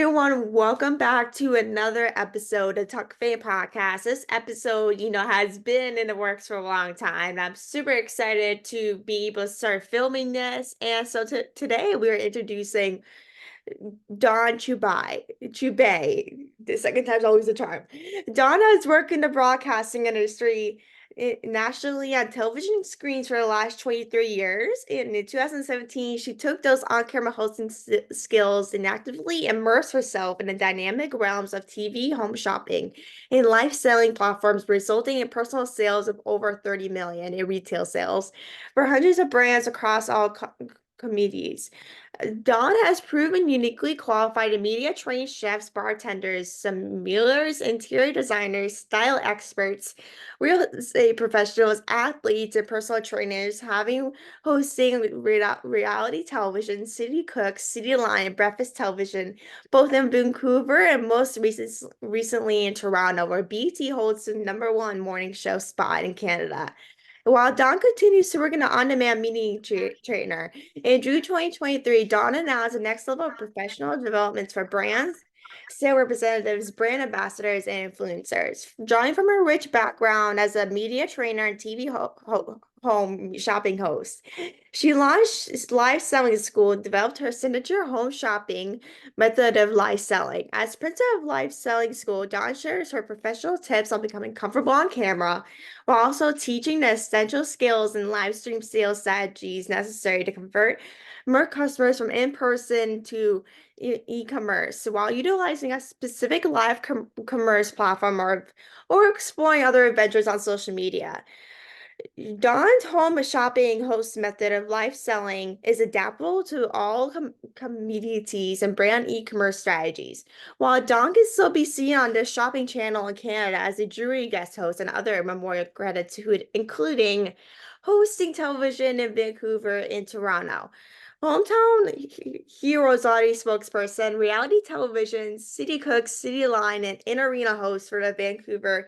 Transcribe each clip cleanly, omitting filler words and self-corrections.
everyone. Welcome back to another episode of Talkoffame podcast. This episode, has been in the works for a long time. I'm super excited to be able to start filming this. And so today we're introducing Dawn Chubai. The second time's always a charm. Donna has worked in the broadcasting industry nationally on television screens for the last 23 years. And in 2017, she took those on-camera hosting skills and actively immersed herself in the dynamic realms of TV, home shopping, and live selling platforms, resulting in personal sales of over 30 million in retail sales for hundreds of brands across all communities. Dawn has proven uniquely qualified in media trained chefs, bartenders, sommeliers, interior designers, style experts, real estate professionals, athletes, and personal trainers, having hosting reality television, City Cooks, City Line, Breakfast Television, both in Vancouver and recently in Toronto, where BT holds the #1 morning show spot in Canada. While Dawn continues to work in the on-demand meeting trainer, in June 2023, Dawn announced the next level of professional developments for brands, sales representatives, brand ambassadors, and influencers. Drawing from her rich background as a media trainer and TV home shopping host, she launched Live Selling School and developed her signature home shopping method of live selling. As principal of Live Selling School, Dawn shares her professional tips on becoming comfortable on camera while also teaching the essential skills and live stream sales strategies necessary to convert more customers from in-person to e-commerce while utilizing a specific live commerce platform or exploring other adventures on social media. Dawn's home shopping host method of live selling is adaptable to all communities and brand e-commerce strategies. While Dawn can still be seen on the shopping channel in Canada as a jury guest host and other memorial gratitude, including hosting television in Vancouver and Toronto. Hometown Heroes Audio spokesperson, reality television, City Cook, City Line, and in-arena host for the Vancouver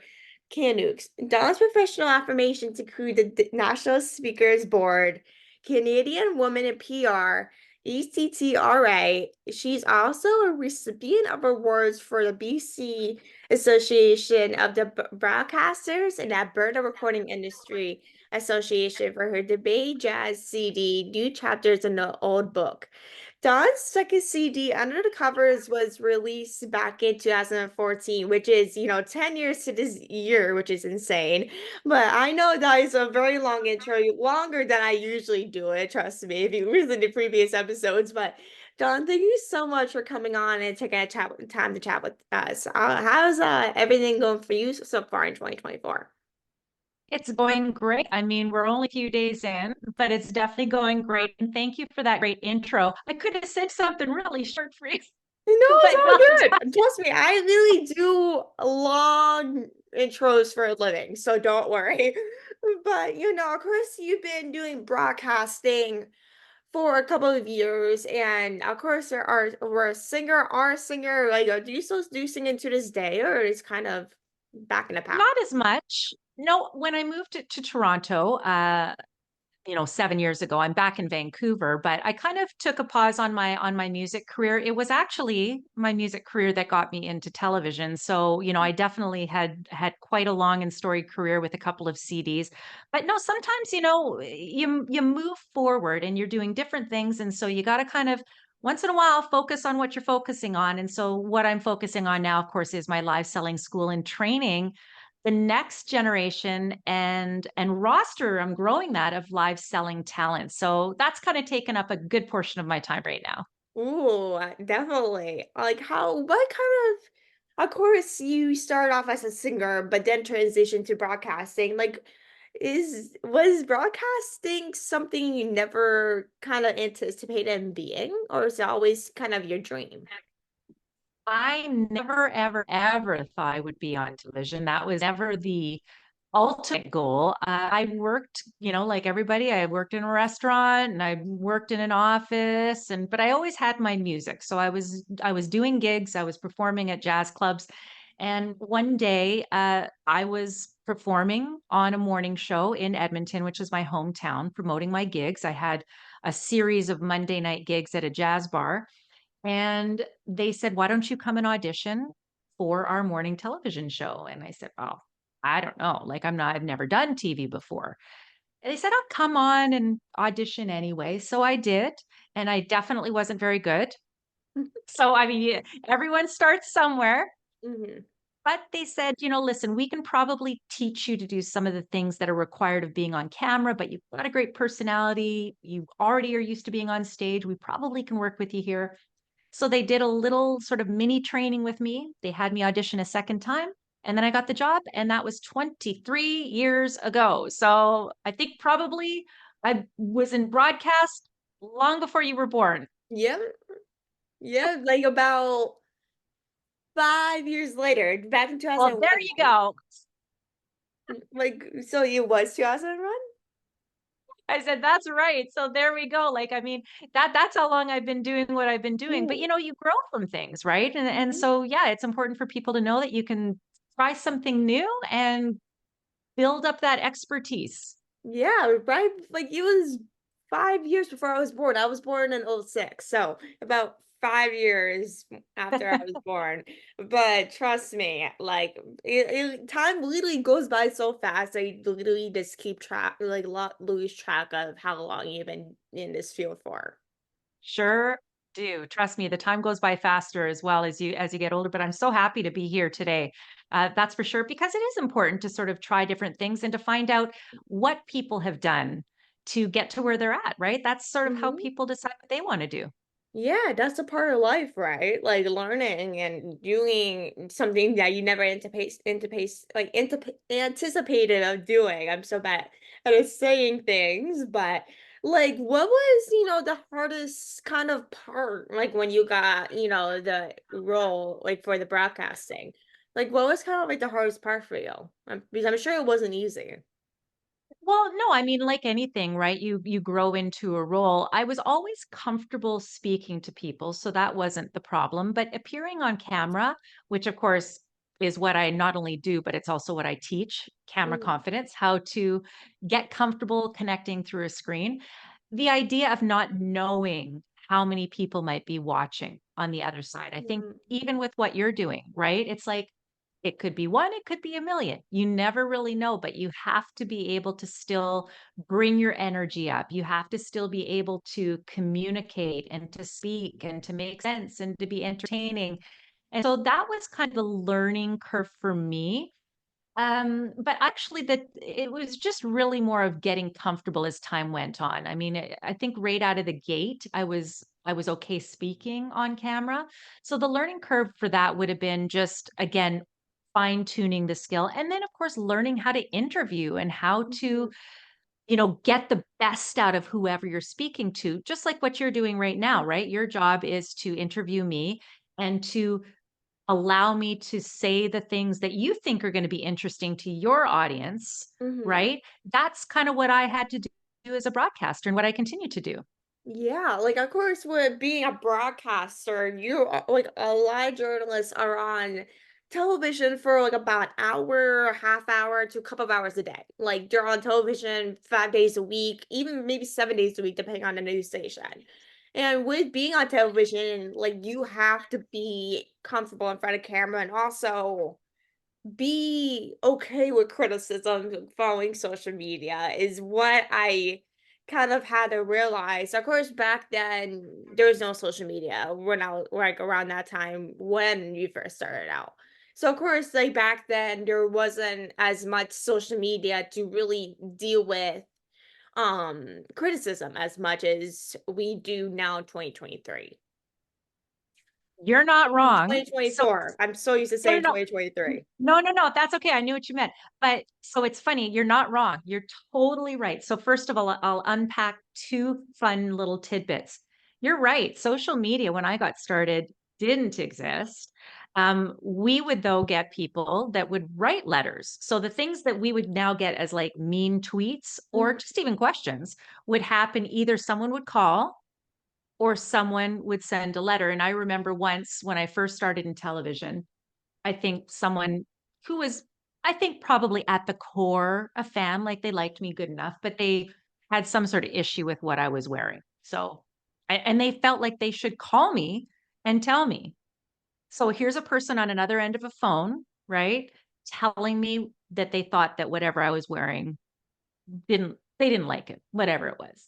Canucks. Dawn's professional affirmations include the National Speakers Board, Canadian Woman in PR, ECTRA. She's also a recipient of awards for the BC Association of the Broadcasters and Alberta Recording Industry Association for her debate jazz CD, New Chapters in the Old Book. Dawn's second CD, Under the Covers, was released back in 2014, which is, 10 years to this year, which is insane. But I know that is a very long intro, longer than I usually do it, trust me, if you listen to previous episodes. But Dawn, thank you so much for coming on and taking time to chat with us. How's everything going for you so far in 2024? It's going great. I mean, we're only a few days in, but it's definitely going great. And thank you for that great intro. I could have said something really short for you, No, it's but not all good. Trust me, I really do long intros for a living, so don't worry. But of course, you've been doing broadcasting for a couple of years, and of course, we're a singer, are a singer. Like, do you still do singing to this day, or is kind of back in the past? not as much. No, when I moved to Toronto, 7 years ago, I'm back in Vancouver, but I kind of took a pause on my music career. It was actually my music career that got me into television. So, I definitely had quite a long and storied career with a couple of CDs. But no, sometimes, you move forward and you're doing different things. And so you got to kind of once in a while focus on what you're focusing on. And so what I'm focusing on now, of course, is my live selling school and training the next generation and roster. I'm growing that of live selling talent. So that's kind of taken up a good portion of my time right now. Ooh, definitely. Like what kind of course, you started off as a singer, but then transitioned to broadcasting. Like, was broadcasting something you never kind of anticipated in being, or is it always kind of your dream? I never, ever, ever thought I would be on television. That was never the ultimate goal. I worked, like everybody, I worked in a restaurant and I worked in an office but I always had my music. So I was doing gigs, I was performing at jazz clubs. And one day, I was performing on a morning show in Edmonton, which is my hometown, promoting my gigs. I had a series of Monday night gigs at a jazz bar. And they said, "Why don't you come and audition for our morning television show?" And I said, "Oh, I don't know. Like, I've never done TV before." And they said, "Oh, come on and audition anyway." So I did, and I definitely wasn't very good. So, I mean, everyone starts somewhere. Mhm. But they said, "Listen, we can probably teach you to do some of the things that are required of being on camera, but you've got a great personality. You already are used to being on stage. We probably can work with you here." So they did a little sort of mini training with me. They had me audition a second time, and then I got the job, and that was 23 years ago. So I think probably I was in broadcast long before you were born. Yeah, yeah, like about 5 years later, back in Well, there 2001, you right? go. Like, so it was 2001? I said, "That's right." So there we go. Like, I mean, that's how long I've been doing what I've been doing. But Ooh, you grow from things, right? And mhm. so yeah, it's important for people to know that you can try something new and build up that expertise. Yeah, right, like, it was 5 years before I was born. I was born in '06, so about 5 years after I was born, but trust me, like, time literally goes by so fast that you literally just keep track like, lose track of how long you've been in this field for. Sure do. Trust me, the time goes by faster as well as you get older, but I'm so happy to be here today. That's for sure, because it is important to sort of try different things and to find out what people have done to get to where they're at, right? That's sort of how Mhm. people decide what they want to do. Yeah, that's a part of life, right? Like learning and doing something that you never anticipated of doing. I'm so bad at saying things, but like, what was the hardest kind of part? Like when you got the role like for the broadcasting, like what was kind of like the hardest part for you? Because I'm sure it wasn't easy. Well, no, I mean, like anything, right? You grow into a role. I was always comfortable speaking to people, so that wasn't the problem. But appearing on camera, which of course is what I not only do, but it's also what I teach, camera Mm-hmm. confidence, how to get comfortable connecting through a screen. The idea of not knowing how many people might be watching on the other side. I think even with what you're doing, right? It's like it could be 1, it could be a million. You never really know, but you have to be able to still bring your energy up. You have to still be able to communicate and to speak and to make sense and to be entertaining. And so that was kind of a learning curve for me. But actually that it was just really more of getting comfortable as time went on. I mean, I think right out of the gate, I was okay speaking on camera. So the learning curve for that would have been just again fine tuning the skill, and then of course learning how to interview and how to, Mm-hmm. get the best out of whoever you're speaking to, just like what you're doing right now, right? Your job is to interview me and to allow me to say the things that you think are gonna be interesting to your audience, Mm-hmm. right? That's kind of what I had to do as a broadcaster and what I continue to do. Yeah, like of course, with being a broadcaster, you like a lot of journalists are on television for like about an hour, half hour to a couple of hours a day. Like they're on television 5 days a week, even maybe 7 days a week, depending on the news station. And with being on television, like you have to be comfortable in front of camera and also be okay with criticism following social media is what I kind of had to realize. Of course, back then there was no social media when I was like around that time when you first started out. So of course, like back then there wasn't as much social media to really deal with criticism as much as we do now in 2023. You're not wrong. So 2024. I'm so used to no, no, saying no. 2023. No, no, no, that's okay, I knew what you meant. But so it's funny, you're not wrong, you're totally right. So first of all, I'll unpack 2 fun little tidbits. You're right, social media, when I got started, didn't exist. We would, though, get people that would write letters. So the things that we would now get as, like, mean tweets or Mhm, just even questions would happen either someone would call or someone would send a letter, and I remember once when I first started in television, I think someone who was, I think, probably at the core a fan, like they liked me good enough, but they had some sort of issue with what I was wearing. So, and they felt like they should call me and tell me. So here's a person on another end of a phone, right? Telling me that they thought that whatever I was wearing they didn't like it, whatever it was.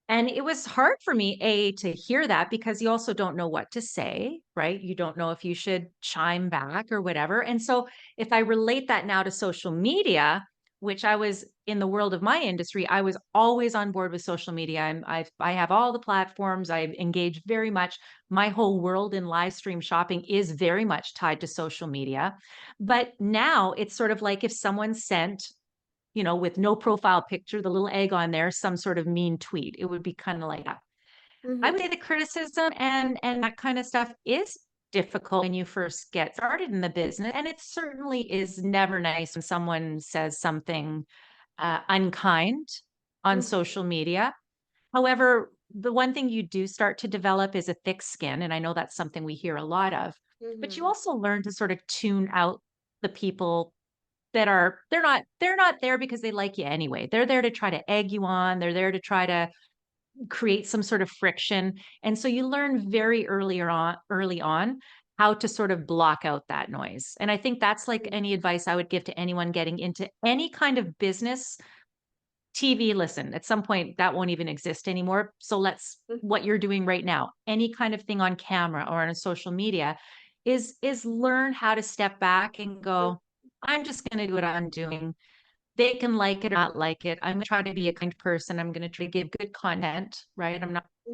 And it was hard for me, A, to hear that because you also don't know what to say, right? You don't know if you should chime back or whatever. And so if I relate that now to social media, which I was in the world of my industry, I was always on board with social media. I have all the platforms. I engage very much. My whole world in live stream shopping is very much tied to social media. But now it's sort of like if someone sent, with no profile picture, the little egg on there, some sort of mean tweet. It would be kind of like that. I would Mhm. say the criticism and that kind of stuff is difficult when you first get started in the business. And it certainly is never nice when someone says something unkind on Mhm. social media. However, the one thing you do start to develop is a thick skin. And I know that's something we hear a lot of, but you Mhm. also learn to sort of tune out the people that are they're not there because they like you anyway. They're there to try to egg you on. They're there to try to create some sort of friction. And so you learn very early on how to sort of block out that noise. And I think that's like Mhm. any advice I would give to anyone getting into any kind of business. TV, listen, at some point that won't even exist anymore. So let's what you're doing right now, any kind of thing on camera or on social media is learn how to step back and Mhm. go, I'm just going to do what I'm doing. They can like it or not like it. I'm gonna try to be a kind person. I'm gonna try to give good content, right?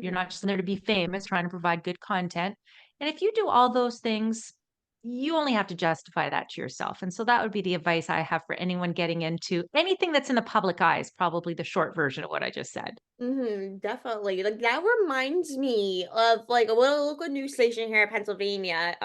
You're Mhm. not just there to be famous, trying to provide good content. And if you do all those things, you only have to justify that to yourself. And so that would be the advice I have for anyone getting into anything that's in the public eye is probably the short version of what I just said. Definitely. Like that reminds me of like a little local news station here in Pennsylvania.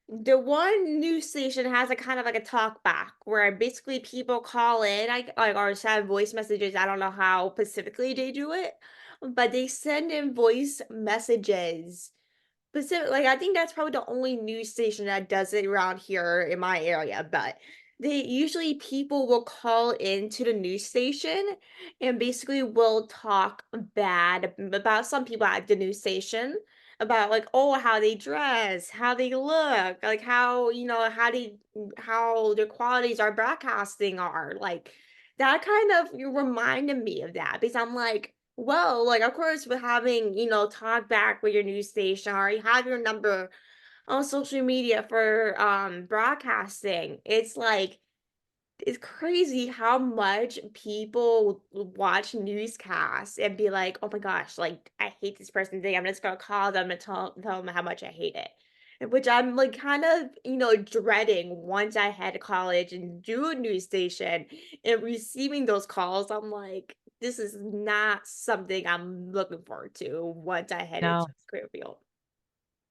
The one news station has a kind of like a talk back where basically people call in, like or send voice messages. I don't know how specifically they do it, but they send in voice messages. Specific like, I think that's probably the only news station that does it around here in my area, but they usually people will call into the news station and basically will talk bad about some people at the news station about like, oh, how they dress, how they look, like how, how their qualities are broadcasting are. Like that kind of you reminded me of that because I'm like, well, like, of course, with having, talk back with your news station or you have your number on social media for broadcasting, it's like it's crazy how much people watch newscasts and be like, "Oh my gosh, like I hate this person thing. I'm just gonna call them and tell them how much I hate it." And which I'm like kind of, dreading once I head to college and do a news station and receiving those calls. I'm like, this is not something I'm looking forward to once I head into No, this career field.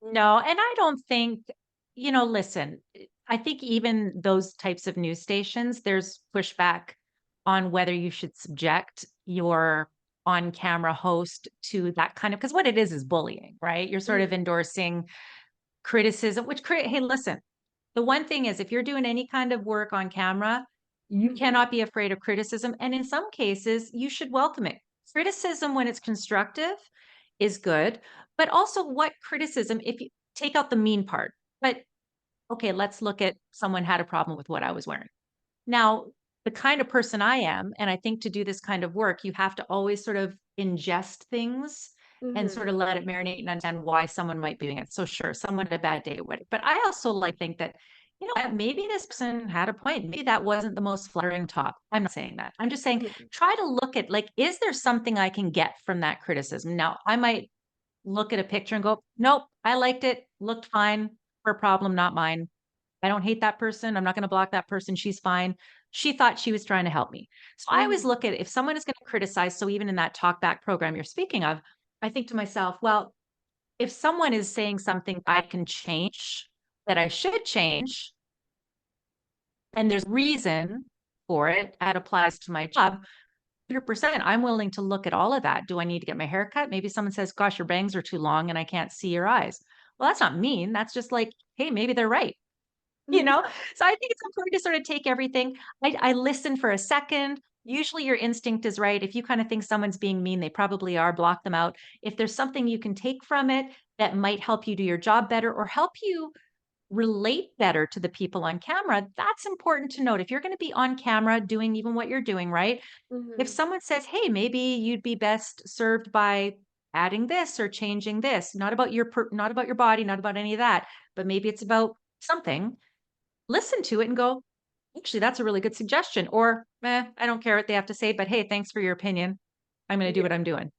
no. And I don't think, listen, I think even those types of news stations, there's pushback on whether you should subject your on camera host to that kind of, because what it is bullying, right? You're sort of Mhm. endorsing criticism, hey, listen, the one thing is if you're doing any kind of work on camera, you cannot be afraid of criticism. And in some cases, you should welcome it. Criticism, when it's constructive, is good. But also, what criticism, if you take out the mean part, but okay, let's look at someone had a problem with what I was wearing. Now, the kind of person I am, and I think to do this kind of work, you have to always sort of ingest things and Mhm. sort of let it marinate and understand why someone might be doing it. So sure, someone had a bad day with it. But I also like think that, what, maybe this person had a point. Maybe that wasn't the most flattering top. I'm not saying that. I'm just saying Mhm. try to look at like, is there something I can get from that criticism? Now, I might look at a picture and go, nope, I liked it, looked fine, her problem, not mine. I don't hate that person. I'm not going to block that person. She's fine. She thought she was trying to help me. So I always Mhm. look at if someone is going to criticize. So even in that talk back program you're speaking of, I think to myself, well, if someone is saying something I can change, that I should change, and there's reason for it, that applies to my job. 100%. I'm willing to look at all of that. Do I need to get my hair cut? Maybe someone says, gosh, your bangs are too long and I can't see your eyes. Well, that's not mean. That's just like, hey, maybe they're right. you Mhm. know? So I think it's important to sort of take everything. I listen for a second. Usually your instinct is right. If you kind of think someone's being mean, they probably are, block them out. If there's something you can take from it that might help you do your job better or help you relate better to the people on camera, that's important to note. If you're going to be on camera doing even what you're doing, right? If Mhm. someone says, "Hey, maybe you'd be best served by adding this or changing this," not about your body, not about any of that, but maybe it's about something, listen to it and go, "Actually, that's a really good suggestion." Or, I don't care what they have to say, but hey, thanks for your opinion. I'm going to do Yeah. what I'm doing."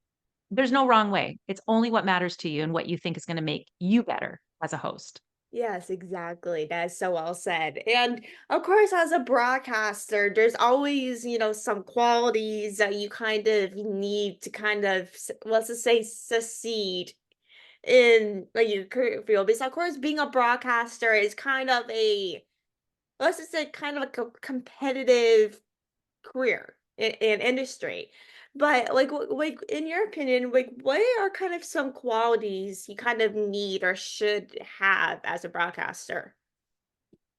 There's no wrong way. It's only what matters to you and what you think is going to make you better as a host. Yes, exactly. That is so well said. And of course, as a broadcaster, there's always, some qualities that you kind of need to kind of, let's just say, succeed in like your career field. Because of course, being a broadcaster is kind of let's just say, kind of like a competitive career in industry. But like, like in your opinion, like what are kind of some qualities you kind of need or should have as a broadcaster?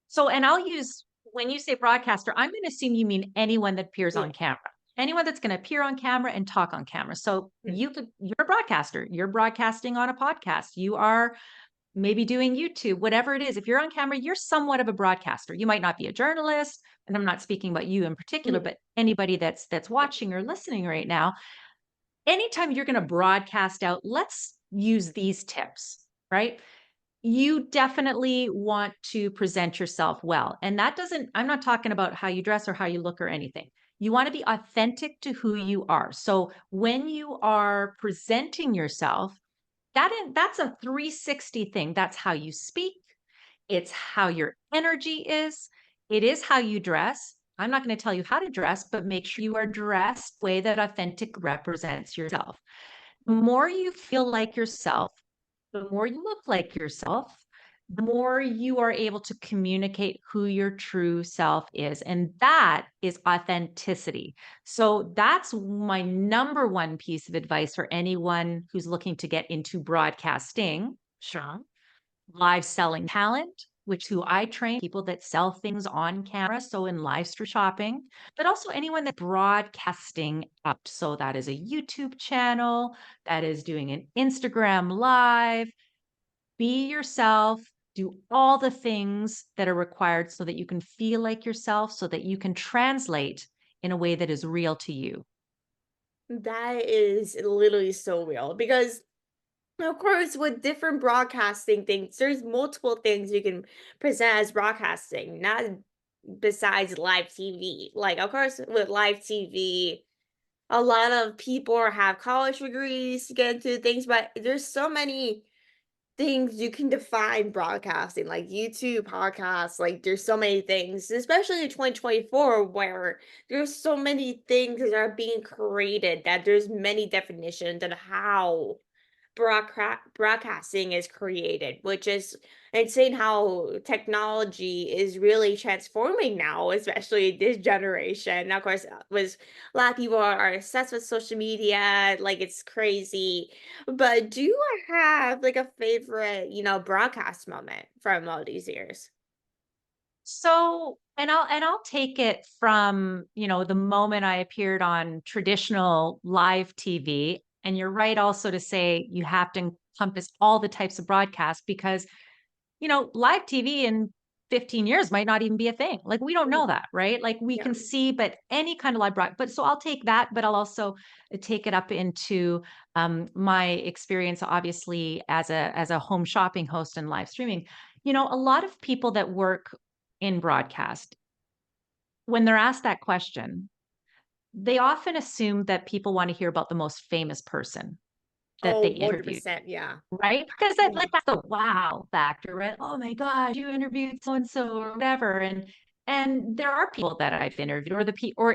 So, and I'll use when you say broadcaster, I'm going to assume you mean anyone that appears Yeah. on camera. Anyone that's going to appear on camera and talk on camera. So Mm, you're a broadcaster. You're broadcasting on a podcast. You are maybe doing YouTube, whatever it is. If you're on camera, you're somewhat of a broadcaster. You might not be a journalist, and I'm not speaking about you in particular, mhm, but anybody that's yeah. watching or listening right now. Anytime you're going to broadcast out, let's use these tips, right? You definitely want to present yourself well. And that doesn't, I'm not talking about how you dress or how you look or anything. You want to be authentic to who you are. So when you are presenting yourself, that's a 360 thing. That's how you speak. It's how your energy is. It is how you dress. I'm not going to tell you how to dress, but make sure you are dressed the way that authentic represents yourself. The more you feel like yourself, the more you look like yourself, the more you are able to communicate who your true self is. And that is authenticity. So that's my number one piece of advice for anyone who's looking to get into broadcasting. Sure. Live selling talent, which who I train people that sell things on camera. So in live stream shopping, but also anyone that broadcasting up. So that is a YouTube channel, that is doing an Instagram live. Be yourself, do all the things that are required so that you can feel like yourself, so that you can translate in a way that is real to you. That is literally so real because of course, with different broadcasting things, there's multiple things you can present as broadcasting, not besides live TV. Like, of course, with live TV, a lot of people have college degrees to get into things, but there's so many things you can define broadcasting, like YouTube podcasts. Like, there's so many things, especially in 2024, where there's so many things that are being created that there's many definitions on how broadcasting is created, which is insane how technology is really transforming now, especially this generation. Of course, was a lot of people are obsessed with social media, like it's crazy. But do you have like a favorite, broadcast moment from all these years? So, and I'll take it from, the moment I appeared on traditional live TV. And you're right also to say you have to encompass all the types of broadcast because live TV in 15 years might not even be a thing. Like we don't know Mhm. that, right? Like we Yeah. can see, but any kind of live broad. But so I'll take that, but I'll also take it up into my experience, obviously as a home shopping host and live streaming. A lot of people that work in broadcast, when they're asked that question, they often assume that people want to hear about the most famous person that Oh, they interviewed. 100%. Yeah. Right? Because that's the wow factor, right? "Oh my gosh, you interviewed so and so or whatever." And there are people that I've interviewed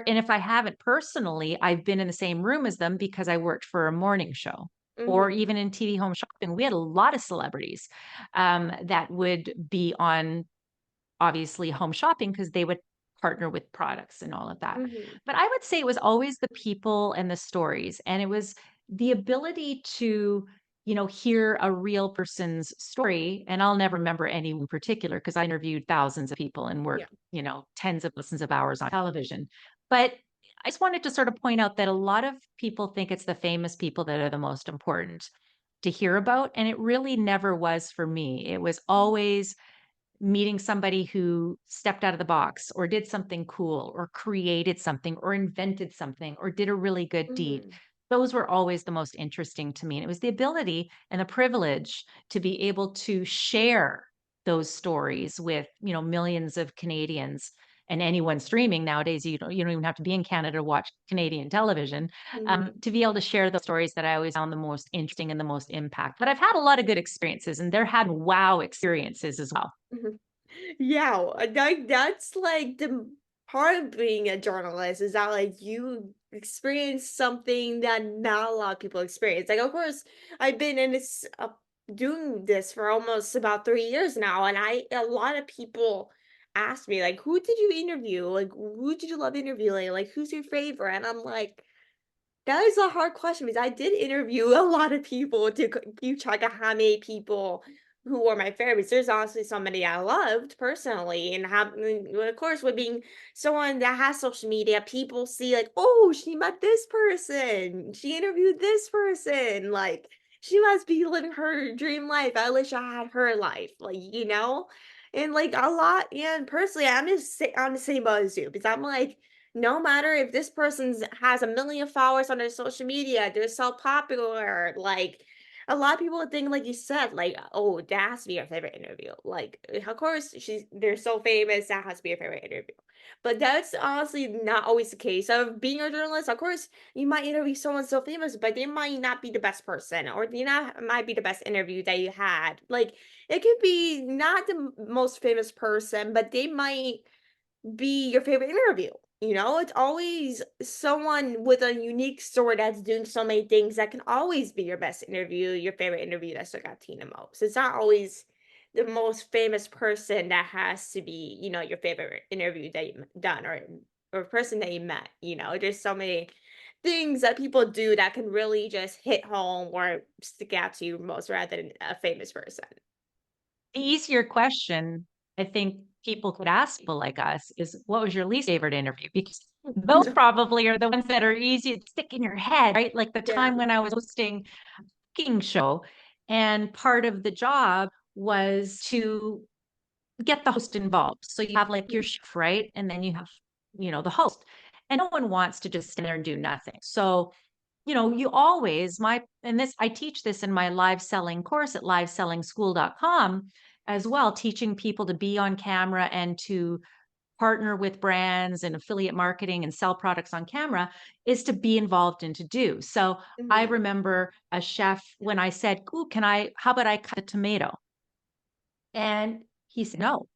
and if I haven't personally, I've been in the same room as them because I worked for a morning show or Hmm. even in TV home shopping. We had a lot of celebrities that would be on obviously home shopping because they would partner with products and all of that. Hmm. But I would say it was always the people and the stories. And it was the ability to, hear a real person's story. And I'll never remember any in particular because I interviewed thousands of people and Yeah. worked, tens of thousands of hours on television. But I just wanted to sort of point out that a lot of people think it's the famous people that are the most important to hear about. And it really never was for me. It was always meeting somebody who stepped out of the box or did something cool or created something or invented something or did a really good deed. Mhm, Those were always the most interesting to me. And it was the ability and the privilege to be able to share those stories with, millions of Canadians and anyone streaming nowadays. You don't even have to be in Canada to watch Canadian television, mhm, to be able to share the stories that I always found the most interesting and the most impact. But I've had a lot of good experiences, and there had wow experiences as well. mhm. Yeah, that's like the part of being a journalist is that like you experience something that not a lot of people experience. Like, of course, I've been in this doing this for almost about 3 years now, and a lot of people ask me like, "Who did you interview? Like, who did you love interviewing? Like, who's your favorite?" And I'm like, that is a hard question because I did interview a lot of people to keep track of how many people who were my favorites. There's honestly somebody I loved personally, and of course, with being someone that has social media, people see like, oh, she met this person, she interviewed this person, like she must be living her dream life. I wish I had her life, and like a lot. And personally, on the same boat as you because I'm like no matter if this person's has a million followers on their social media, they're so popular. Like a lot of people think, like you said, like, oh, that has to be your favorite interview. Like, of course, they're so famous, that has to be your favorite interview. But that's honestly not always the case. Of being a journalist, of course, you might interview someone so famous, but they might not be the best person, or they not might be the best interview that you had. Like, it could be not the most famous person, but they might be your favorite interview. It's always someone with a unique story that's doing so many things that can always be your best interview, your favorite interview that stuck out to you the most. It's not always the most famous person that has to be, your favorite interview that you've done or person that you met. There's so many things that people do that can really just hit home or stick out to you most rather than a famous person. The easier question I think people could ask people like us is, what was your least favorite interview? Because those probably are the ones that are easy to stick in your head, right? Like the Yeah. time when I was hosting a cooking show, and part of the job was to get the host involved. So you have like your chef, right? And then you have, the host. And no one wants to just stand there and do nothing. So you always, and this, I teach this in my live selling course at livesellingschool.com as well, teaching people to be on camera and to partner with brands and affiliate marketing and sell products on camera is to be involved and to do. So I Mhm. remember a chef when I said, "Ooh, how about I cut a tomato?" And he said, "No."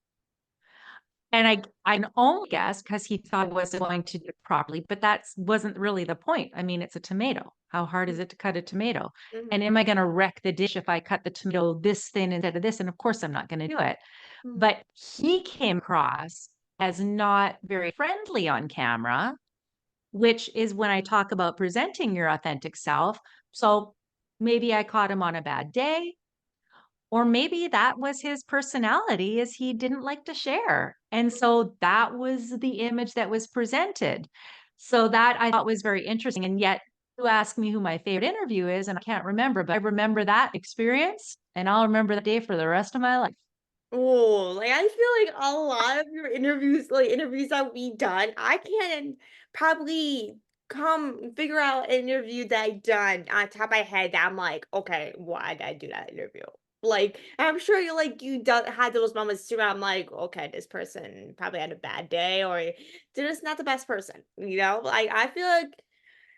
And I can only guess because he thought I wasn't going to do it properly, but that wasn't really the point. I mean, it's a tomato. How hard is it to cut a tomato? And Mhm. am I going to wreck the dish if I cut the tomato this thin instead of this? And of course, I'm not going to do it. Mhm. But he came across as not very friendly on camera, which is when I talk about presenting your authentic self. So maybe I caught him on a bad day, or maybe that was his personality is he didn't like to share. And so that was the image that was presented. So that I thought was very interesting. And yet you ask me who my favorite interview is, and I can't remember, but I remember that experience and I'll remember that day for the rest of my life. Oh, like, I feel like a lot of your interviews, like, interviews that we done, I can probably come figure out an interview that I done on top of my head that I'm like, "Okay, why did I do that interview?" Like, I'm sure you done had those moments too, where I'm like, "Okay, this person probably had a bad day, or they're just not the best person," you know? Like, I feel like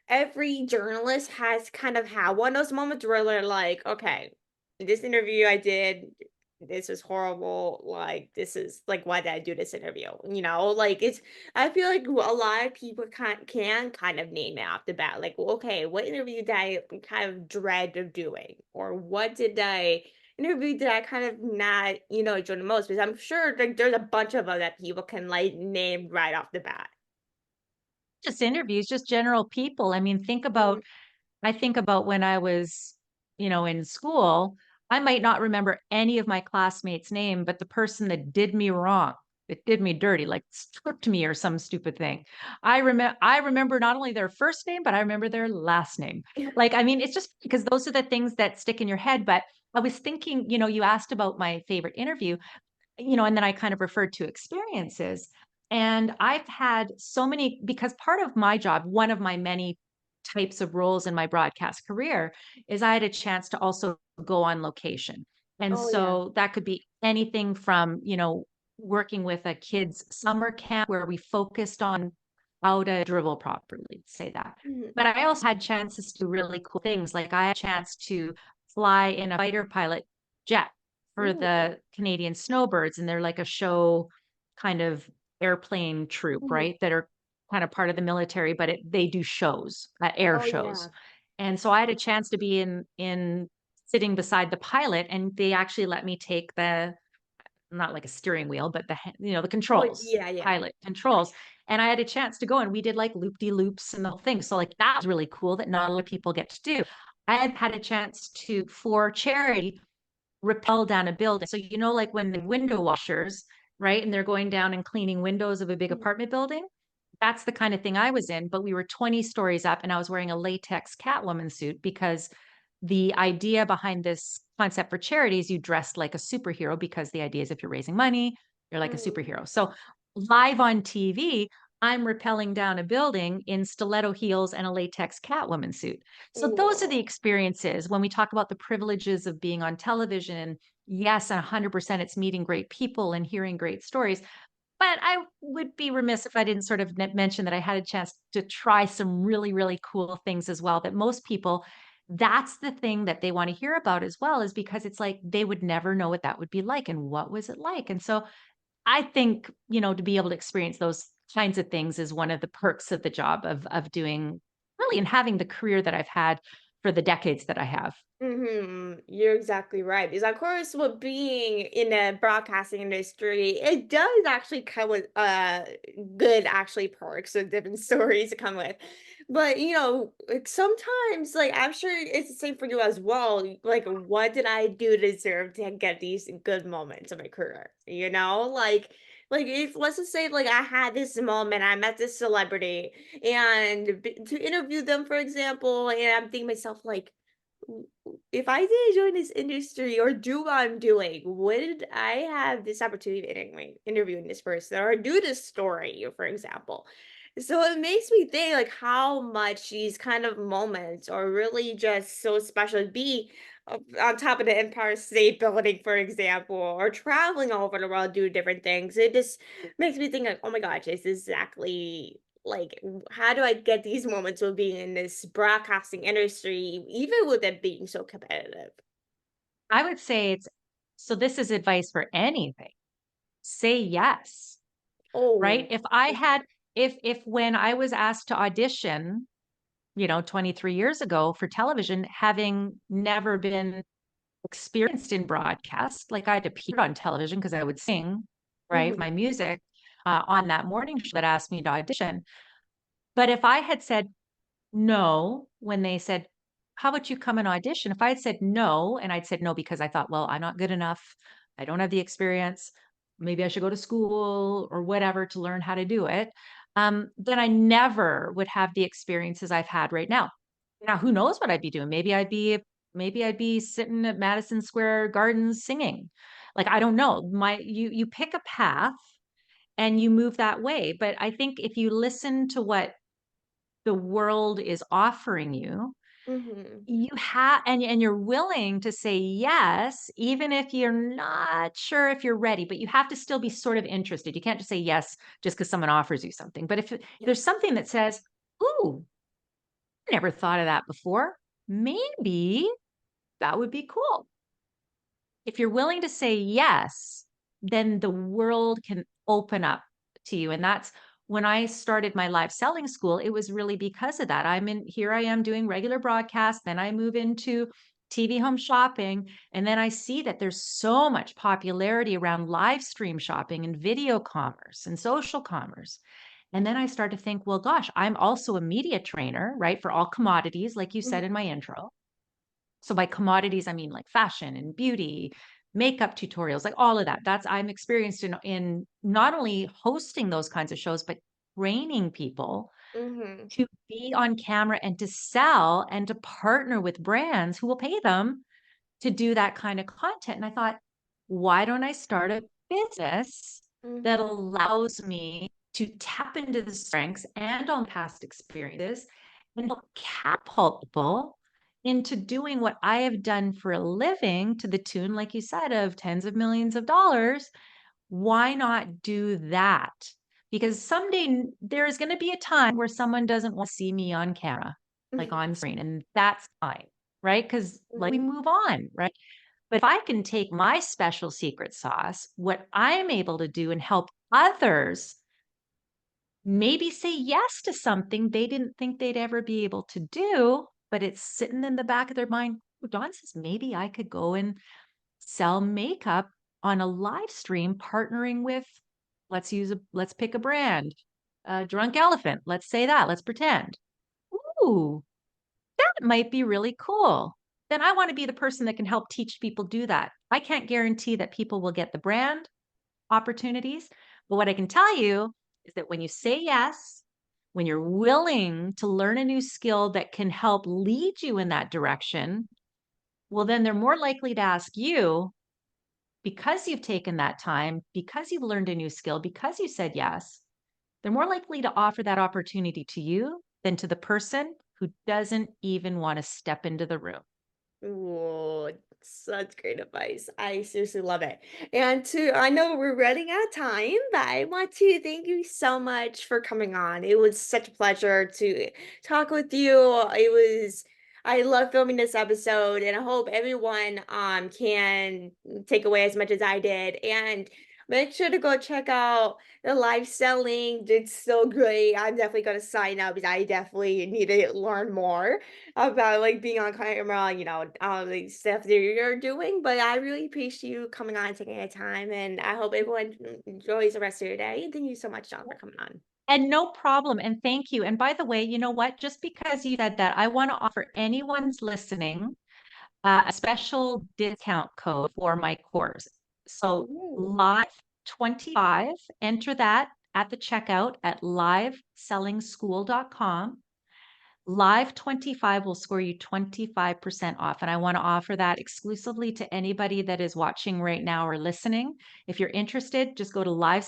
every journalist has kind of had one of those moments where they're like, okay, this interview I did, this is horrible. Like, this is like, why did I do this interview? Like I feel like a lot of people can kind of name it off the bat. Like, well, okay, what interview did I kind of dread of doing? Or what did I interview that I kind of not, enjoy the most? Because I'm sure like there's a bunch of them that people can like name right off the bat. Just interviews, just general people. I mean, Mhm. I think about when I was, in school, I might not remember any of my classmates' name, but the person that did me wrong. it did me dirty, like stripped me or some stupid thing. I remember not only their first name, but I remember their last name. Like, I mean, it's just because those are the things that stick in your head. But I was thinking, you asked about my favorite interview, and then I kind of referred to experiences. And I've had so many, because part of my job, one of my many types of roles in my broadcast career, is I had a chance to also go on location. And Oh, yeah. so that could be anything from, working with a kid's summer camp where we focused on how to dribble properly, say that. Mhm. But I also had chances to do really cool things. Like I had a chance to fly in a fighter pilot jet for Ooh. the Canadian Snowbirds, and they're like a show kind of airplane troupe, Mhm. right? That are kind of part of the military, but they do shows, air Oh, shows. yeah. And so I had a chance to be in sitting beside the pilot, and they actually let me take the, not like a steering wheel, but the Oh, controls, yeah, yeah. pilot controls. And I had a chance to go, and we did like loop de loops and the whole thing. So like that was really cool that not a lot of people get to do. I had a chance to, for charity, rappel down a building. So, like when the window washers, right? And they're going down and cleaning windows of a big Mhm. apartment building. That's the kind of thing I was in, but we were 20 stories up and I was wearing a latex Catwoman suit because the idea behind this concept for charity is you dress like a superhero, because the idea is if you're raising money, you're like a Mhm. superhero. So live on TV, I'm rappelling down a building in stiletto heels and a latex Catwoman suit. So those are the Woah. experiences when we talk about the privileges of being on television. Yes, and 100% it's meeting great people and hearing great stories. But I would be remiss if I didn't sort of mention that I had a chance to try some really, really cool things as well, that most people, that's the thing that they want to hear about as well, is because it's like they would never know what that would be like. And what was it like? And so I think, to be able to experience those kinds of things is one of the perks of the job of doing, really, and having the career that I've had for the decades that I have. You're exactly right. Because of course, with being in the broadcasting industry, it does actually come with good actually perks and different stories to come with. But like sometimes, like I'm sure it's the same for you as well. Like, what did I do to deserve to get these good moments of my career? Like if let's just say like I had this moment, I met this celebrity, and to interview them, for example, and I'm thinking to myself like if I didn't join this industry or do what I'm doing, would I have this opportunity of interviewing this person or do this story, for example? So it makes me think like how much these kind of moments are really just so special to be on top of the Empire State Building, for example, or traveling all over the world, do different things. It just makes me think like, oh my gosh, it's exactly like how do I get these moments of being in this broadcasting industry, even with it being so competitive? I would say it's, so this is advice for anything. Say yes, right? Oh, If I for sure. had, if when I was asked to audition, 23 years ago for television, having never been experienced in broadcast, like I'd appeared on television because I would sing, right, Mhm, my music on that morning show that asked me to audition. But if I had said no when they said, how about you come and audition? If I had said no, and I'd said no because I thought, well, I'm not good enough, I don't have the experience, maybe I should go to school or whatever to learn how to do it, then I never would have the experiences I've had right now. Now, who knows what I'd be doing? Maybe I'd be sitting at Madison Square Gardens singing. Like, I don't know. You pick a path and you move that way. But I think if you listen to what the world is offering you, mhm. you have, and you're willing to say yes, even if you're not sure if you're ready, but you have to still be sort of interested. You can't just say yes just because someone offers you something. But if Yeah. there's something that says, ooh, I never thought of that before, maybe that would be cool. If you're willing to say yes, then the world can open up to you. And that's when I started my live selling school, it was really because of that. Here I am doing regular broadcasts, then I move into TV home shopping, and then I see that there's so much popularity around live stream shopping and video commerce and social commerce. And then I start to think, well, gosh, I'm also a media trainer, right? For all commodities, like you said Mhm. in my intro. So by commodities, I mean like fashion and beauty, makeup tutorials, like all of that. That's I'm experienced in not only hosting those kinds of shows, but training people Mhm. to be on camera and to sell and to partner with brands who will pay them to do that kind of content. And I thought, why don't I start a business that Mhm. allows me to tap into the strengths and on past experiences and help catapult people into doing what I have done for a living to the tune, like you said, of tens of millions of dollars. Why not do that? Because someday there is going to be a time where someone doesn't want to see me on camera, like Mhm. on screen, and that's fine, right? Because like we Mhm. move on, right? But if I can take my special secret sauce, what I'm able to do and help others maybe say yes to something they didn't think they'd ever be able to do, but it's sitting in the back of their mind. "Oh, Dawn says maybe I could go and sell makeup on a live stream partnering with, let's pick a brand, Drunk Elephant. Let's say that. Let's pretend. Ooh, that might be really cool. Then I want to be the person that can help teach people do that. I can't guarantee that people will get the brand opportunities, but what I can tell you is that when you say yes, when you're willing to learn a new skill that can help lead you in that direction, well, then they're more likely to ask you because you've taken that time, because you've learned a new skill, because you said yes, they're more likely to offer that opportunity to you than to the person who doesn't even want to step into the room. Ooh, such great advice. I seriously love it. And I know we're running out of time, but I want to thank you so much for coming on. It was such a pleasure to talk with you. I love filming this episode, and I hope everyone can take away as much as I did. And make sure to go check out the live selling. It's so great. I'm definitely gonna sign up because I definitely need to learn more about like being on camera, all the stuff that you're doing. But I really appreciate you coming on, taking the time, and I hope everyone enjoys the rest of your day. And thank you so much, John, for coming on. And no problem. And thank you. And by the way, you know what? Just because you said that, I want to offer anyone's listening a special discount code for my course. So Ooh. live 25, enter that at the checkout at livesellingschool.com. Live 25 will score you 25% off. And I want to offer that exclusively to anybody that is watching right now or listening. If you're interested, just go to live